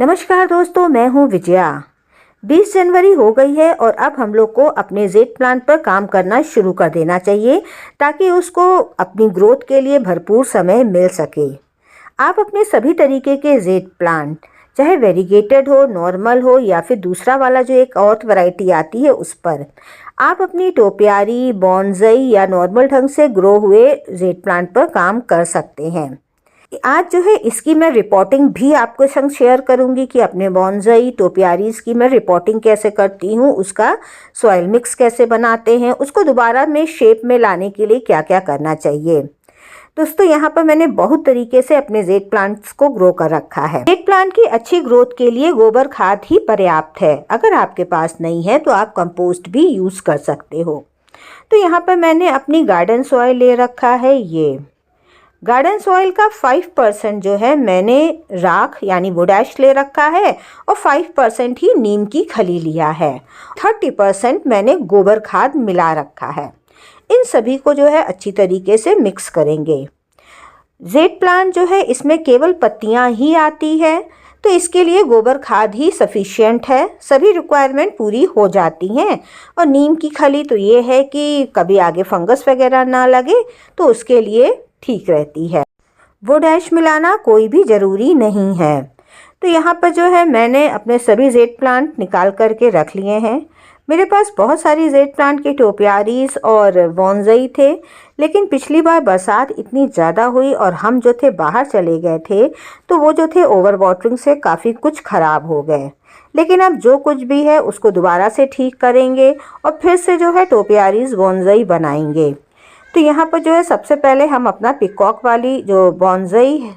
नमस्कार दोस्तों, मैं हूं विजया। 20 जनवरी हो गई है और अब हम लोग को अपने जेड प्लांट पर काम करना शुरू कर देना चाहिए ताकि उसको अपनी ग्रोथ के लिए भरपूर समय मिल सके। आप अपने सभी तरीके के जेड प्लांट, चाहे वेरीगेटेड हो, नॉर्मल हो या फिर दूसरा वाला जो एक और वैरायटी आती है उस पर, आप अपनी टोपियारी, बॉन्जई या नॉर्मल ढंग से ग्रो हुए जेड प्लांट पर काम कर सकते हैं। आज जो है इसकी मैं रिपोर्टिंग भी आपके संग शेयर करूंगी कि अपने बॉन्जई टोपियारीज की मैं रिपोर्टिंग कैसे करती हूँ, उसका सॉइल मिक्स कैसे बनाते हैं, उसको दोबारा में शेप में लाने के लिए क्या क्या करना चाहिए। दोस्तों, यहाँ पर मैंने बहुत तरीके से अपने जेड प्लांट्स को ग्रो कर रखा है। जेड प्लांट की अच्छी ग्रोथ के लिए गोबर खाद ही पर्याप्त है। अगर आपके पास नहीं है तो आप कंपोस्ट भी यूज कर सकते हो। तो यहाँ पर मैंने अपनी गार्डन सॉइल ले रखा है। ये गार्डन सॉइल का 5% जो है मैंने राख यानी वुड ऐश ले रखा है और 5% ही नीम की खली लिया है। 30% मैंने गोबर खाद मिला रखा है। इन सभी को जो है अच्छी तरीके से मिक्स करेंगे। जेड प्लांट जो है इसमें केवल पत्तियां ही आती है, तो इसके लिए गोबर खाद ही सफिशिएंट है। सभी रिक्वायरमेंट पूरी हो जाती हैं। और नीम की खली तो ये है कि कभी आगे फंगस वगैरह ना लगे, तो उसके लिए ठीक रहती है। वुड ऐश मिलाना कोई भी ज़रूरी नहीं है। तो यहाँ पर जो है मैंने अपने सभी जेड प्लांट निकाल करके रख लिए हैं। मेरे पास बहुत सारी जेड प्लांट के टोपियारीज और बॉन्जई थे, लेकिन पिछली बार बरसात इतनी ज़्यादा हुई और हम जो थे बाहर चले गए थे, तो वो जो थे ओवर वाटरिंग से काफ़ी कुछ ख़राब हो गए। लेकिन अब जो कुछ भी है उसको दोबारा से ठीक करेंगे और फिर से जो है टोपियारीज बॉन्जई बनाएंगे। तो यहाँ पर जो है सबसे पहले हम अपना पिकॉक वाली जो बॉन्जई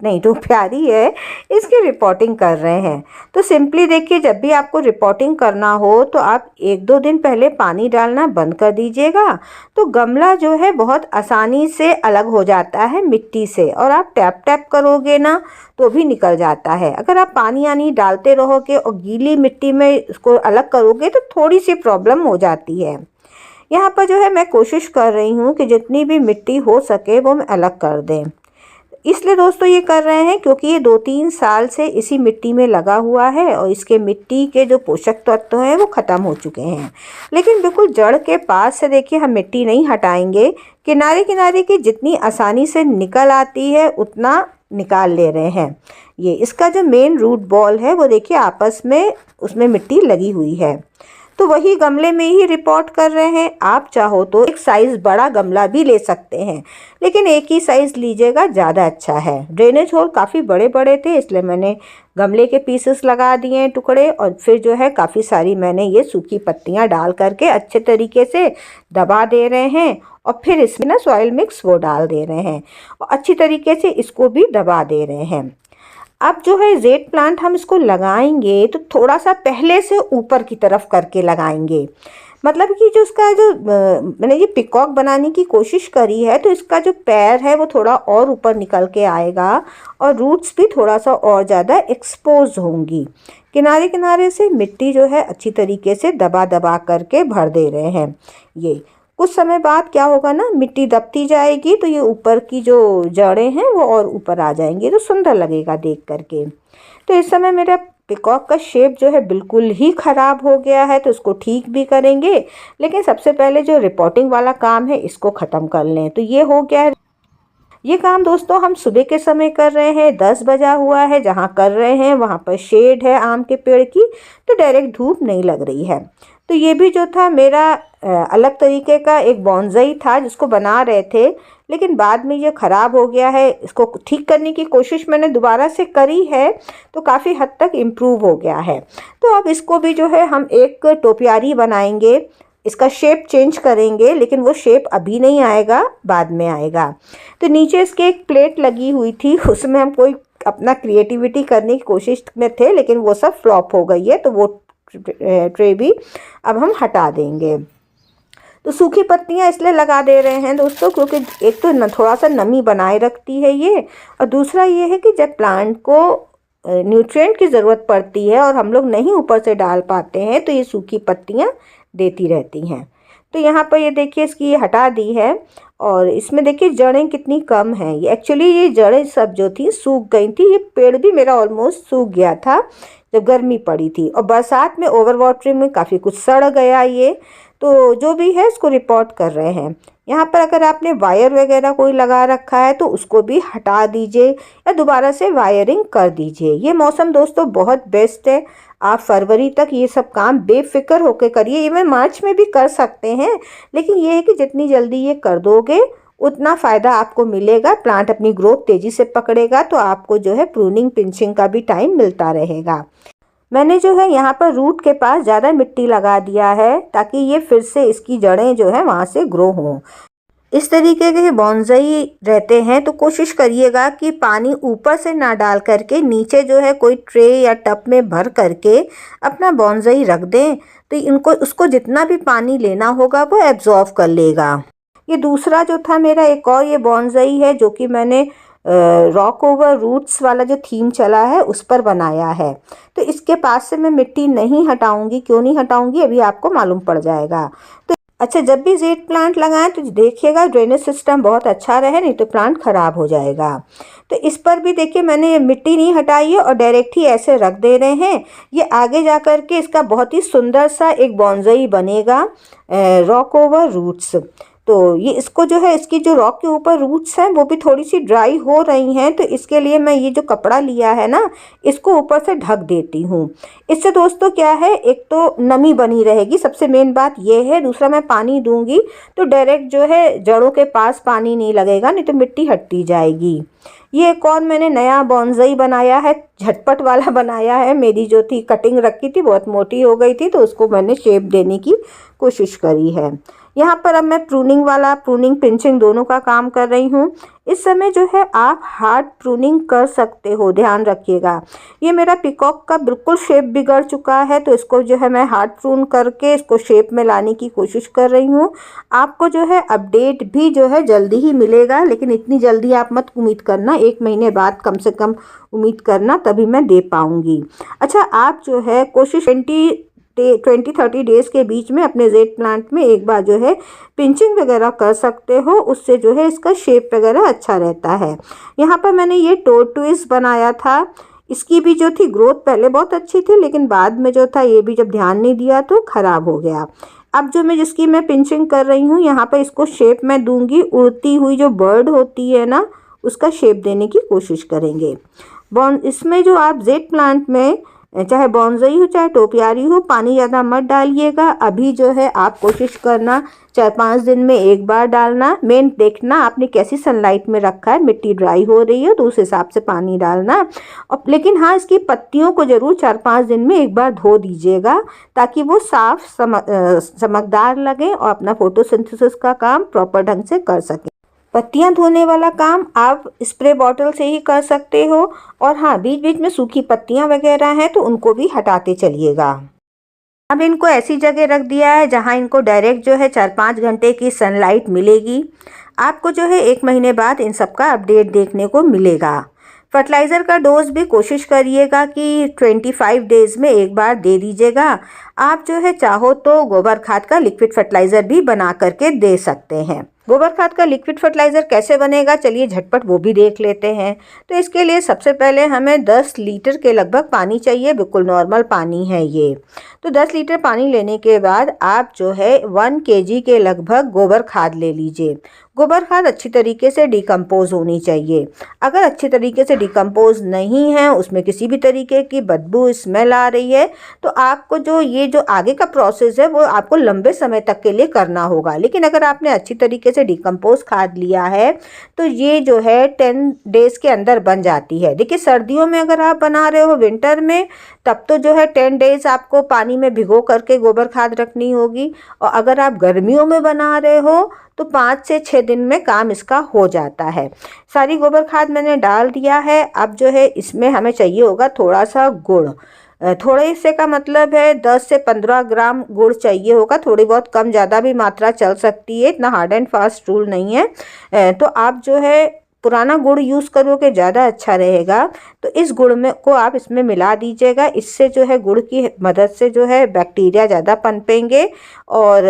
नहीं टोपियारी है, इसकी रिपोर्टिंग कर रहे हैं। तो सिंपली देखिए, जब भी आपको रिपोर्टिंग करना हो तो आप 1-2 दिन पहले पानी डालना बंद कर दीजिएगा। तो गमला जो है बहुत आसानी से अलग हो जाता है मिट्टी से, और आप टैप टैप करोगे ना तो भी निकल जाता है। अगर आप पानी आनी डालते रहोगे और गीली मिट्टी में इसको अलग करोगे तो थोड़ी सी प्रॉब्लम हो जाती है। यहाँ पर जो है मैं कोशिश कर रही हूँ कि जितनी भी मिट्टी हो सके वो मैं अलग कर दें। इसलिए दोस्तों ये कर रहे हैं क्योंकि ये 2-3 साल से इसी मिट्टी में लगा हुआ है और इसके मिट्टी के जो पोषक तत्व हैं वो ख़त्म हो चुके हैं। लेकिन बिल्कुल जड़ के पास से देखिए हम मिट्टी नहीं हटाएंगे। किनारे किनारे की जितनी आसानी से निकल आती है उतना निकाल ले रहे हैं। ये इसका जो मेन रूट बॉल है वो देखिए आपस में उसमें मिट्टी लगी हुई है। तो वही गमले में ही रिपोर्ट कर रहे हैं। आप चाहो तो एक साइज़ बड़ा गमला भी ले सकते हैं, लेकिन एक ही साइज़ लीजिएगा, ज़्यादा अच्छा है। ड्रेनेज होल काफ़ी बड़े बड़े थे, इसलिए मैंने गमले के पीसेस लगा दिए हैं टुकड़े, और फिर जो है काफ़ी सारी मैंने ये सूखी पत्तियां डाल करके अच्छे तरीके से दबा दे रहे हैं। और फिर इसमें ना सॉइल मिक्स वो डाल दे रहे हैं और अच्छी तरीके से इसको भी दबा दे रहे हैं। अब जो है जेड प्लांट हम इसको लगाएंगे तो थोड़ा सा पहले से ऊपर की तरफ करके लगाएंगे। मतलब कि जो इसका जो मैंने ये पिकॉक बनाने की कोशिश करी है, तो इसका जो पैर है वो थोड़ा और ऊपर निकल के आएगा और रूट्स भी थोड़ा सा और ज़्यादा एक्सपोज होंगी। किनारे किनारे से मिट्टी जो है अच्छी तरीके से दबा दबा करके भर दे रहे हैं। ये कुछ समय बाद क्या होगा ना, मिट्टी दबती जाएगी तो ये ऊपर की जो जड़ें हैं वो और ऊपर आ जाएंगी, तो सुंदर लगेगा देख करके। तो इस समय मेरा पिकॉक का शेप जो है बिल्कुल ही ख़राब हो गया है, तो इसको ठीक भी करेंगे। लेकिन सबसे पहले जो रिपोर्टिंग वाला काम है इसको ख़त्म कर लें। तो ये हो गया है। ये काम दोस्तों हम सुबह के समय कर रहे हैं, 10 बजा हुआ है। जहाँ कर रहे हैं वहाँ पर शेड है आम के पेड़ की, तो डायरेक्ट धूप नहीं लग रही है। तो ये भी जो था मेरा अलग तरीके का एक बॉन्जई था जिसको बना रहे थे, लेकिन बाद में ये ख़राब हो गया है। इसको ठीक करने की कोशिश मैंने दोबारा से करी है, तो काफ़ी हद तक इम्प्रूव हो गया है। तो अब इसको भी जो है हम एक टोपियारी बनाएंगे, इसका शेप चेंज करेंगे, लेकिन वो शेप अभी नहीं आएगा, बाद में आएगा। तो नीचे इसके एक प्लेट लगी हुई थी, उसमें हम कोई अपना क्रिएटिविटी करने की कोशिश में थे, लेकिन वो सब फ्लॉप हो गई है। तो वो ट्रे भी अब हम हटा देंगे। तो सूखी पत्तियां इसलिए लगा दे रहे हैं दोस्तों क्योंकि एक तो थोड़ा सा नमी बनाए रखती है ये, और दूसरा ये है कि जब प्लांट को न्यूट्रिएंट की ज़रूरत पड़ती है और हम लोग नहीं ऊपर से डाल पाते हैं, तो ये सूखी पत्तियां देती रहती हैं। तो यहाँ पर ये देखिए इसकी हटा दी है और इसमें देखिए जड़ें कितनी कम हैं। ये एक्चुअली ये जड़ें सब जो थी सूख गई थी। ये पेड़ भी मेरा ऑलमोस्ट सूख गया था जब गर्मी पड़ी थी, और बरसात में ओवर वाटरिंग में काफ़ी कुछ सड़ गया ये। तो जो भी है इसको रिपोर्ट कर रहे हैं। यहाँ पर अगर आपने वायर वगैरह कोई लगा रखा है तो उसको भी हटा दीजिए या दोबारा से वायरिंग कर दीजिए। ये मौसम दोस्तों बहुत बेस्ट है। आप फरवरी तक ये सब काम बेफिक्र होकर करिए। ये मैं मार्च में भी कर सकते हैं, लेकिन ये है कि जितनी जल्दी ये कर दोगे उतना फ़ायदा आपको मिलेगा। प्लांट अपनी ग्रोथ तेज़ी से पकड़ेगा, तो आपको जो है प्रूनिंग पिंचिंग का भी टाइम मिलता रहेगा। मैंने जो है यहाँ पर रूट के पास ज़्यादा मिट्टी लगा दिया है ताकि ये फिर से इसकी जड़ें जो है वहाँ से ग्रो हों। इस तरीके के बॉन्साई रहते हैं तो कोशिश करिएगा कि पानी ऊपर से ना डाल करके नीचे जो है कोई ट्रे या टब में भर करके अपना बॉन्साई रख दें, तो इनको उसको जितना भी पानी लेना होगा वो एब्जॉर्व कर लेगा। ये दूसरा जो था मेरा एक और ये बॉन्साई है जो कि मैंने रॉक ओवर रूट्स वाला जो थीम चला है उस पर बनाया है। तो इसके पास से मैं मिट्टी नहीं हटाऊंगी। क्यों नहीं हटाऊंगी अभी आपको मालूम पड़ जाएगा। तो अच्छा, जब भी जेड प्लांट लगाएं तो देखिएगा ड्रेनेज सिस्टम बहुत अच्छा रहे, नहीं तो प्लांट खराब हो जाएगा। तो इस पर भी देखिए मैंने मिट्टी नहीं हटाई है और डायरेक्ट ही ऐसे रख दे रहे हैं। ये आगे जा कर के इसका बहुत ही सुंदर सा एक बॉन्साई बनेगा रॉक ओवर रूट्स। तो ये इसको जो है इसकी जो रॉक के ऊपर रूट्स हैं वो भी थोड़ी सी ड्राई हो रही हैं, तो इसके लिए मैं ये जो कपड़ा लिया है ना इसको ऊपर से ढक देती हूँ। इससे दोस्तों क्या है, एक तो नमी बनी रहेगी, सबसे मेन बात ये है। दूसरा मैं पानी दूंगी तो डायरेक्ट जो है जड़ों के पास पानी नहीं लगेगा, नहीं तो मिट्टी हटती जाएगी। ये एक और मैंने नया बॉन्साई बनाया है, झटपट वाला बनाया है। मेरी जो थी कटिंग रखी थी बहुत मोटी हो गई थी, तो उसको मैंने शेप देने की कोशिश करी है। यहाँ पर अब मैं प्रूनिंग वाला प्रूनिंग पिंचिंग दोनों का काम कर रही हूँ। इस समय जो है आप हार्ड प्रूनिंग कर सकते हो, ध्यान रखिएगा। ये मेरा पिकॉक का बिल्कुल शेप बिगड़ चुका है, तो इसको जो है मैं हार्ड प्रून करके इसको शेप में लाने की कोशिश कर रही हूँ। आपको जो है अपडेट भी जो है जल्दी ही मिलेगा, लेकिन इतनी जल्दी आप मत उम्मीद करना, 1 महीने बाद कम से कम उम्मीद करना, तभी मैं दे पाऊँगी। अच्छा, आप जो है कोशिश 20-30 डेज़ के बीच में अपने जेड प्लांट में एक बार जो है पिंचिंग वगैरह कर सकते हो। उससे जो है इसका शेप वगैरह अच्छा रहता है। यहाँ पर मैंने ये टोरटॉइस बनाया था। इसकी भी जो थी ग्रोथ पहले बहुत अच्छी थी, लेकिन बाद में जो था ये भी जब ध्यान नहीं दिया तो ख़राब हो गया। अब जो मैं जिसकी मैं पिंचिंग कर रही हूँ यहाँ पर इसको शेप मैं दूंगी। उड़ती हुई जो बर्ड होती है ना उसका शेप देने की कोशिश करेंगे। इसमें जो आप जेड प्लांट में चाहे बॉन्साई हो चाहे टोपियारी हो, पानी ज़्यादा मत डालिएगा। अभी जो है आप कोशिश करना 4-5 दिन में एक बार डालना। मेन देखना आपने कैसी सनलाइट में रखा है, मिट्टी ड्राई हो रही है तो उस हिसाब से पानी डालना। और लेकिन हाँ, इसकी पत्तियों को ज़रूर 4-5 दिन में एक बार धो दीजिएगा ताकि वो साफ चमकदार लगे और अपना फोटोसिंथेसिस का काम प्रॉपर ढंग से कर सकें। पत्तियां धोने वाला काम आप स्प्रे बॉटल से ही कर सकते हो, और हाँ, बीच बीच में सूखी पत्तियां वगैरह हैं तो उनको भी हटाते चलिएगा। अब इनको ऐसी जगह रख दिया है जहां इनको डायरेक्ट जो है 4-5 घंटे की सनलाइट मिलेगी। आपको जो है 1 महीने बाद इन सब का अपडेट देखने को मिलेगा। फर्टिलाइज़र का डोज भी कोशिश करिएगा कि 25 डेज़ में एक बार दे दीजिएगा। आप जो है चाहो तो गोबर खाद का लिक्विड फर्टिलाइज़र भी बना करके दे सकते हैं। गोबर खाद का लिक्विड फर्टिलाइज़र कैसे बनेगा, चलिए झटपट वो भी देख लेते हैं। तो इसके लिए सबसे पहले हमें 10 लीटर के लगभग पानी चाहिए, बिल्कुल नॉर्मल पानी है ये। तो 10 लीटर पानी लेने के बाद आप जो है 1 kg के लगभग गोबर खाद ले लीजिए। गोबर खाद अच्छी तरीके से डिकम्पोज होनी चाहिए। अगर अच्छी तरीके से डिकम्पोज नहीं है, उसमें किसी भी तरीके की बदबू स्मेल आ रही है, तो आपको जो आगे का प्रोसेस है वो आपको लंबे समय तक के लिए करना होगा। लेकिन अगर आपने अच्छी तरीके से डिकम्पोज खाद लिया है तो ये जो है 10 डेज़ के अंदर बन जाती है। देखिए, सर्दियों में अगर आप बना रहे हो विंटर में, तब तो जो है 10 डेज़ आपको पानी में भिगो करके गोबर खाद रखनी होगी, और अगर आप गर्मियों में बना रहे हो तो 5 से 6 दिन में काम इसका हो जाता है। सारी गोबर खाद मैंने डाल दिया है। अब जो है इसमें हमें चाहिए होगा थोड़ा सा गुड़। थोड़े से का मतलब है 10 से 15 ग्राम गुड़ चाहिए होगा। थोड़ी बहुत कम ज़्यादा भी मात्रा चल सकती है, इतना हार्ड एंड फास्ट रूल नहीं है। तो आप जो है पुराना गुड़ यूज़ करोगे ज़्यादा अच्छा रहेगा। तो इस गुड़ में को आप इसमें मिला दीजिएगा। इससे जो है गुड़ की मदद से जो है बैक्टीरिया ज़्यादा पनपेंगे और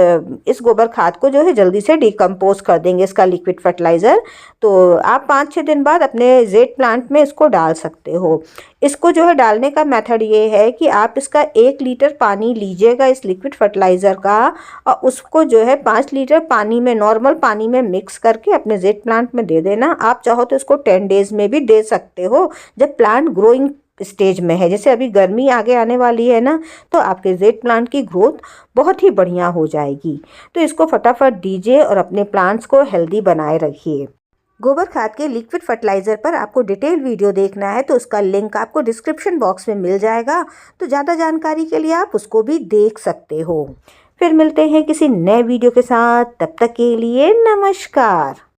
इस गोबर खाद को जो है जल्दी से डिकम्पोज कर देंगे, इसका लिक्विड फर्टिलाइज़र। तो आप 5-6 दिन बाद अपने जेड प्लांट में इसको डाल सकते हो। इसको जो है डालने का मेथड ये है कि आप इसका 1 लीटर पानी लीजिएगा इस लिक्विड फर्टिलाइज़र का, और उसको जो है 5 लीटर पानी में, नॉर्मल पानी में मिक्स करके अपने जेड प्लांट में दे देना। आप चाहो तो इसको 10 डेज में भी दे सकते हो, जब प्लांट ग्रोइंग स्टेज में है। जैसे अभी गर्मी आगे आने वाली है ना, तो आपके जेड प्लांट की ग्रोथ बहुत ही बढ़िया हो जाएगी। तो इसको फटाफट दीजिए और अपने प्लांट्स को हेल्दी बनाए रखिए। गोबर खाद के लिक्विड फर्टिलाइज़र पर आपको डिटेल वीडियो देखना है तो उसका लिंक आपको डिस्क्रिप्शन बॉक्स में मिल जाएगा, तो ज़्यादा जानकारी के लिए आप उसको भी देख सकते हो। फिर मिलते हैं किसी नए वीडियो के साथ, तब तक के लिए नमस्कार।